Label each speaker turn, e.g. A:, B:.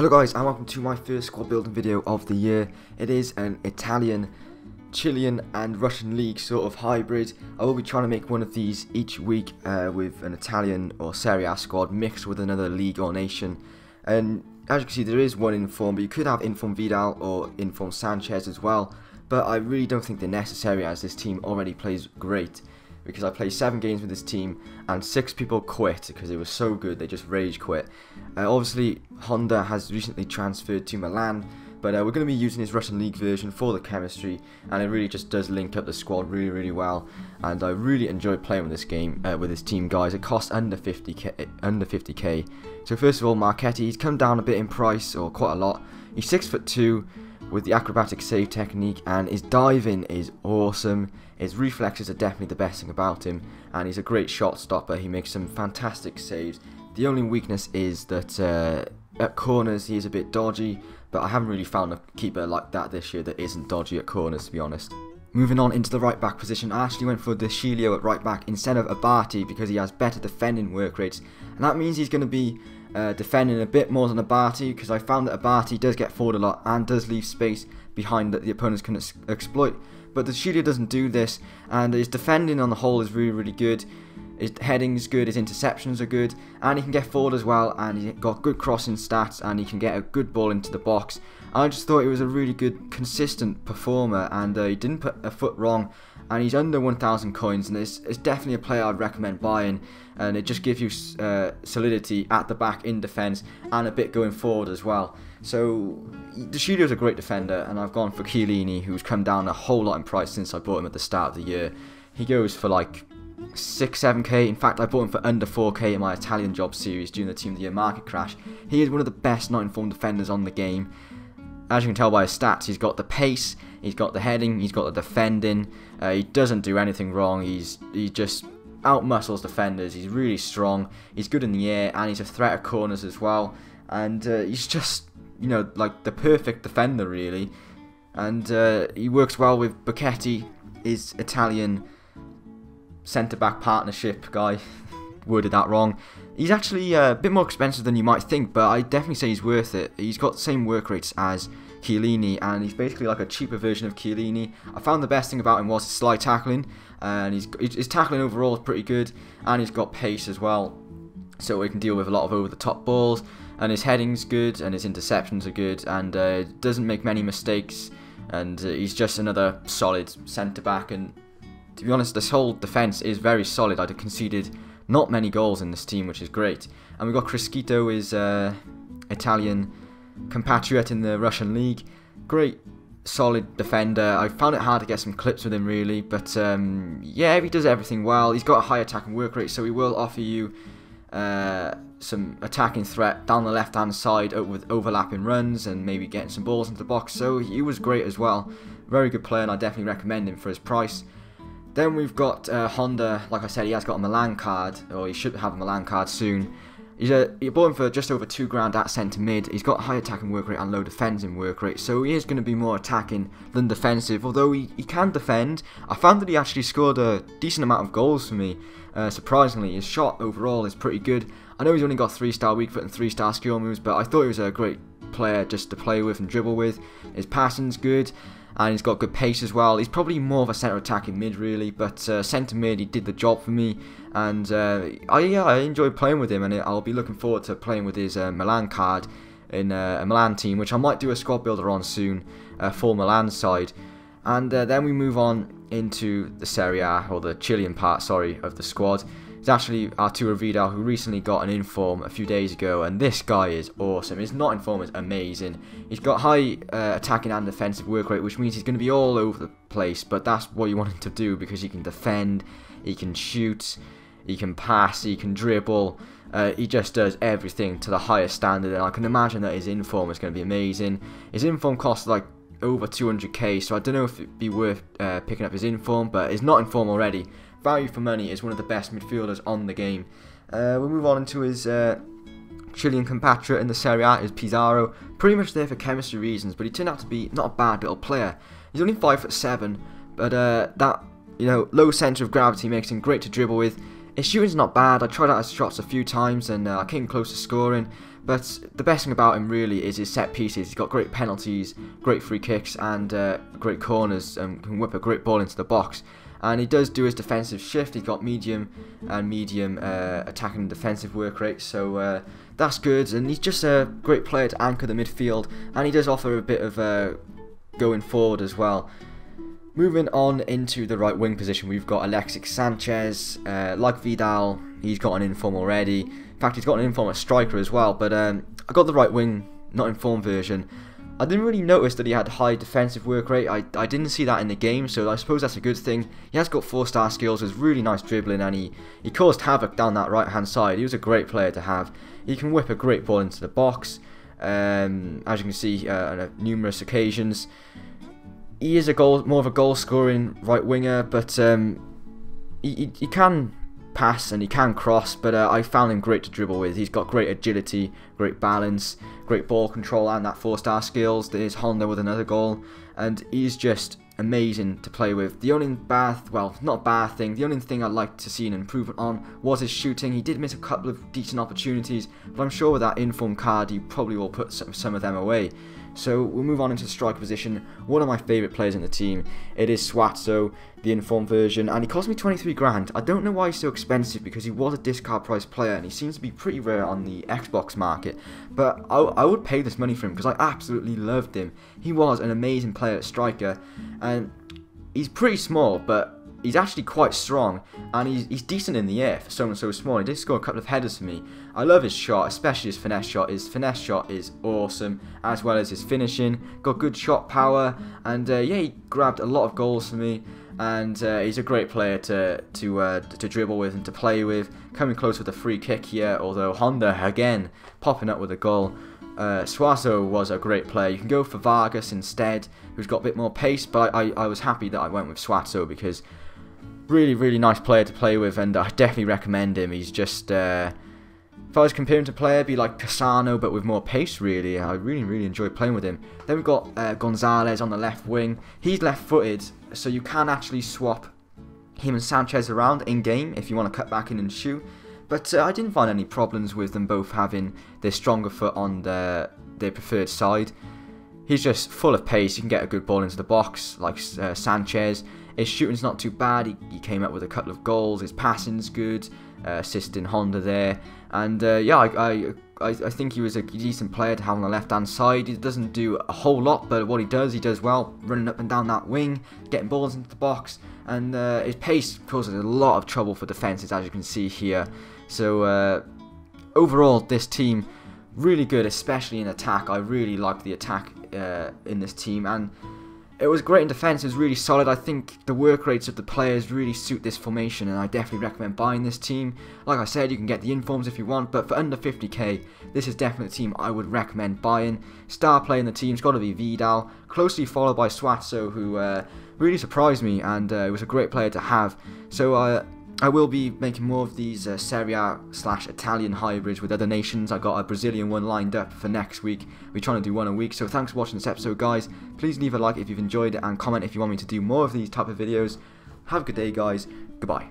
A: Hello guys, and welcome to my first squad building video of the year. It is an Italian, Chilean and Russian league sort of hybrid. I will be trying to make one of these each week with an Italian or Serie A squad mixed with another league or nation. And as you can see, there is one inform, but you could have inform Vidal or inform Sanchez as well. But I really don't think they're necessary, as this team already plays great. Because I played 7 games with this team and 6 people quit because it was so good they just rage quit. Obviously Honda has recently transferred to Milan, but we're going to be using his Russian League version for the chemistry, and it really just does link up the squad really well. And I really enjoy playing with this game with this team, guys. It costs under 50k. So first of all, Marchetti, he's come down a bit in price, or quite a lot. He's 6'2" with the acrobatic save technique, and his diving is awesome. His reflexes are definitely the best thing about him, and he's a great shot stopper. He makes some fantastic saves. The only weakness is that at corners he is a bit dodgy, but I haven't really found a keeper like that this year that isn't dodgy at corners, to be honest. Moving on into the right back position, I actually went for Chiellini at right back instead of Abati because he has better defending work rates, and that means he's going to be defending a bit more than Abati, because I found that Abati does get forward a lot and does leave space behind that the opponents can exploit. But the Chiellini doesn't do this, and his defending on the whole is really good. His heading is good, his interceptions are good, and he can get forward as well, and he's got good crossing stats, and he can get a good ball into the box. I just thought he was a really good, consistent performer, and he didn't put a foot wrong, and he's under 1,000 coins, and it's definitely a player I'd recommend buying, and it just gives you solidity at the back in defence, and a bit going forward as well. So the Chiellini is a great defender, and I've gone for Chiellini, who's come down a whole lot in price since I bought him at the start of the year. He goes for like 6-7k. In fact, I bought him for under 4k in my Italian job series during the Team of the Year market crash. He is one of the best not informed defenders on the game. As you can tell by his stats, he's got the pace, he's got the heading, he's got the defending. He doesn't do anything wrong. He just out-muscles defenders. He's really strong. He's good in the air, and he's a threat at corners as well. And he's just, you know, like the perfect defender, really. And he works well with Becchetti, his Italian centre-back partnership guy. Worded that wrong. He's actually a bit more expensive than you might think, but I definitely say he's worth it. He's got the same work rates as Chiellini, and he's basically like a cheaper version of Chiellini. I found the best thing about him was his slide tackling, and his tackling overall is pretty good, and he's got pace as well, so he can deal with a lot of over-the-top balls, and his heading's good, and his interceptions are good, and doesn't make many mistakes, and he's just another solid centre-back. And to be honest, this whole defence is very solid. I'd have conceded not many goals in this team, which is great. And we've got Crisquito, his Italian compatriot in the Russian league. Great, solid defender. I found it hard to get some clips with him, really. But yeah, he does everything well. He's got a high attacking work rate, so he will offer you some attacking threat down the left-hand side with overlapping runs and maybe getting some balls into the box. So he was great as well. Very good player, and I definitely recommend him for his price. Then we've got Honda. Like I said, he has got a Milan card, or he should have a Milan card soon. He bought him for just over 2 grand at centre mid. He's got high attacking work rate and low defending work rate, so he is going to be more attacking than defensive, although he can defend. I found that he actually scored a decent amount of goals for me, surprisingly. His shot overall is pretty good. I know he's only got 3-star weak foot and 3-star skill moves, but I thought he was a great player just to play with and dribble with. His passing's good, and he's got good pace as well. He's probably more of a centre attacking mid, really, but centre mid, he did the job for me, and I enjoyed playing with him, and I'll be looking forward to playing with his Milan card in a Milan team, which I might do a squad builder on soon for Milan's side. And then we move on into the Serie A, or the Chilean part, sorry, of the squad. It's actually Arturo Vidal, who recently got an inform a few days ago, and this guy is awesome. His not inform is amazing. He's got high attacking and defensive work rate, which means he's going to be all over the place, but that's what you want him to do, because he can defend, he can shoot, he can pass, he can dribble. He just does everything to the highest standard, and I can imagine that his inform is going to be amazing. His inform costs like over 200k, so I don't know if it'd be worth picking up his inform, but his not inform already, value for money, is one of the best midfielders on the game. We'll move on into his Chilean compatriot in the Serie A, is Pizarro. Pretty much there for chemistry reasons, but he turned out to be not a bad little player. He's only 5'7", but that, you know, low centre of gravity makes him great to dribble with. His shooting's not bad. I tried out his shots a few times, and I came close to scoring, But the best thing about him really is his set pieces. He's got great penalties, great free kicks, and great corners, and can whip a great ball into the box. And he does do his defensive shift. He's got medium attacking and defensive work rate, so that's good. And he's just a great player to anchor the midfield, and he does offer a bit of going forward as well. Moving on into the right wing position, we've got Alexis Sanchez. Like Vidal, he's got an inform already. In fact, he's got an inform at striker as well. But I got the right wing, not inform version. I didn't really notice that he had high defensive work rate. I didn't see that in the game, so I suppose that's a good thing. He has got 4-star skills, has really nice dribbling, and he caused havoc down that right hand side. He was a great player to have. He can whip a great ball into the box, as you can see on numerous occasions. He is more of a goal scoring right winger, but he can pass and he can cross, but I found him great to dribble with. He's got great agility, great balance, great ball control, and that 4-star skills. There's Honda with another goal, and he's just amazing to play with. The only not thing, the only thing I'd like to see an improvement on was his shooting. He did miss a couple of decent opportunities, but I'm sure with that inform card he probably will put some of them away. So we'll move on into the striker position. One of my favourite players in the team, it is Suazo, the inform version, and he cost me 23 grand. I don't know why he's so expensive, because he was a discard price player and he seems to be pretty rare on the Xbox market, but I would pay this money for him because I absolutely loved him. He was an amazing player at striker, and he's pretty small, but he's actually quite strong, and he's decent in the air for someone so small. He did score a couple of headers for me. I love his shot, especially his finesse shot. His finesse shot is awesome, as well as his finishing. Got good shot power, and yeah, he grabbed a lot of goals for me. And he's a great player to dribble with and to play with. Coming close with a free kick here, although Honda again popping up with a goal. Suazo was a great player. You can go for Vargas instead, who's got a bit more pace, but I was happy that I went with Suazo because really nice player to play with, and I definitely recommend him. He's just, if I was comparing to a player, it'd be like Pisano, but with more pace really. I really enjoy playing with him. Then we've got Gonzalez on the left wing. He's left-footed, so you can actually swap him and Sanchez around in-game if you want to cut back in and shoot. But I didn't find any problems with them both having their stronger foot on their preferred side. He's just full of pace. You can get a good ball into the box like Sanchez. His shooting's not too bad. He came up with a couple of goals. His passing's good, assisting Honda there. And yeah, I think he was a decent player to have on the left-hand side. He doesn't do a whole lot, but what he does well, running up and down that wing, getting balls into the box. And his pace causes a lot of trouble for defences, as you can see here. So overall, this team, really good, especially in attack. I really like the attack in this team, and it was great in defence. It was really solid. I think the work rates of the players really suit this formation, and I definitely recommend buying this team. Like I said, you can get the informs if you want, but for under 50k, this is definitely a team I would recommend buying. Star player in the team's got to be Vidal, closely followed by Suazo, who really surprised me, and was a great player to have. So I will be making more of these Serie A/Italian hybrids with other nations. I got a Brazilian one lined up for next week. We're trying to do one a week. So thanks for watching this episode, guys. Please leave a like if you've enjoyed it, and comment if you want me to do more of these type of videos. Have a good day, guys. Goodbye.